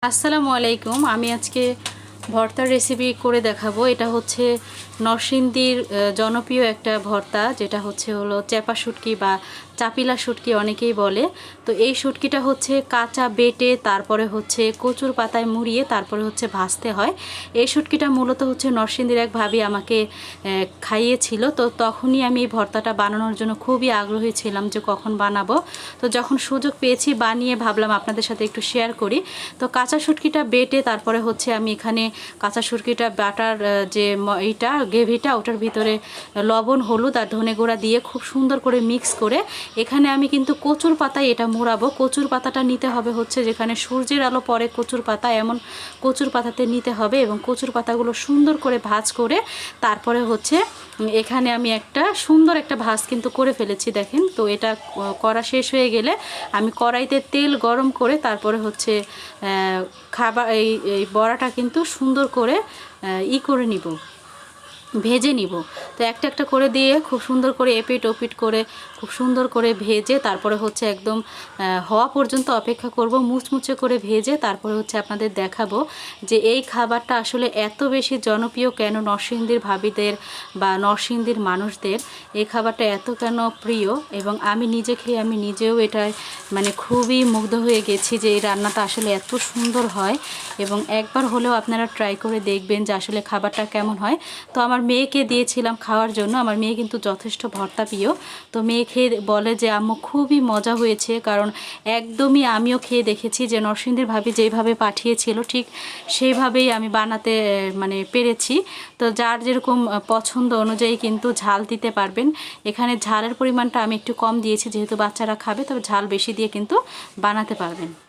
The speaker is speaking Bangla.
আসসালামু আলাইকুম। আমি আজকে ভর্তার রেসিপি করে দেখাবো। এটা হচ্ছে নরসিংদীর জনপ্রিয় একটা ভর্তা, যেটা হলো চেপা শুটকি বা চাপিলা শুটকি অনেকেই বলে। তো এই শুটকিটা হচ্ছে কাঁচা বেটে তারপরে হচ্ছে কচুর পাতায় মুড়িয়ে তারপরে হচ্ছে ভাজতে হয়। এই শুটকিটা মূলত হচ্ছে নরসিংদীর এক ভাবি আমাকে খাইয়েছিল। তো তখনই আমি এই ভর্তাটা বানানোর জন্য খুবই আগ্রহী ছিলাম যে কখন বানাবো। তো যখন সুযোগ পেয়েছি বানিয়ে ভাবলাম আপনাদের সাথে একটু শেয়ার করি। তো কাঁচা শুটকিটা বেটে তারপরে হচ্ছে আমি এখানে কাঁচা শুটকিটা বাটার যে এইটা গ্রেভিটা ওটার ভিতরে লবণ, হলুদ আর ধনে গুঁড়া দিয়ে খুব সুন্দর করে মিক্স করে এখানে আমি কিন্তু কচুর পাতায় এটা মোড়াবো। কচুর পাতাটা নিতে হবে হচ্ছে যেখানে সূর্যের আলো পড়ে কচুর পাতা, এমন কচুর পাতাতে নিতে হবে এবং কচুর পাতাগুলো সুন্দর করে ভাজ করে তারপরে হচ্ছে এখানে আমি একটা সুন্দর একটা ভাজ কিন্তু করে ফেলেছি, দেখেন। তো এটা করা শেষ হয়ে গেলে আমি কড়াইতে তেল গরম করে তারপরে হচ্ছে খাবার এই বড়াটা কিন্তু সুন্দর করে করে নিব, ভেজে নিব। তো একটা একটা করে দিয়ে খুব সুন্দর করে এপিট ওপিট করে খুব সুন্দর করে ভেজে তারপরে হচ্ছে একদম হওয়া পর্যন্ত অপেক্ষা করব, মুচমুচে করে ভেজে তারপরে হচ্ছে আপনাদের দেখাবো যে এই খাবারটা আসলে এত বেশি জনপ্রিয় কেন নরসিংদীর ভাবিদের বা নরসিংদীর মানুষদের এই খাবারটা এত কেন প্রিয়। এবং আমি নিজে খেয়ে আমি নিজেও এটায় মানে খুবই মুগ্ধ হয়ে গেছি যে এই রান্নাটা আসলে এত সুন্দর হয়। এবং একবার হলেও আপনারা ট্রাই করে দেখবেন যে আসলে খাবারটা কেমন হয়। তো আমার মেয়েকে দিয়েছিলাম খাওয়ার জন্য, আমার মেয়ে কিন্তু যথেষ্ট ভর্তা প্রিয়। তো মেয়ে খেয়ে বলে যে আম্মু খুবই মজা হয়েছে, কারণ একদমই আমিও খেয়ে দেখেছি যে নরসিংদীর ভাবি যেইভাবে পাঠিয়েছিল ঠিক সেইভাবেই আমি বানাতে মানে পেরেছি। তো যার যেরকম পছন্দ অনুযায়ী কিন্তু ঝাল দিতে পারবেন। এখানে ঝালের পরিমাণটা আমি একটু কম দিয়েছি যেহেতু বাচ্চারা খাবে, তবে ঝাল বেশি দিয়ে কিন্তু বানাতে পারবেন।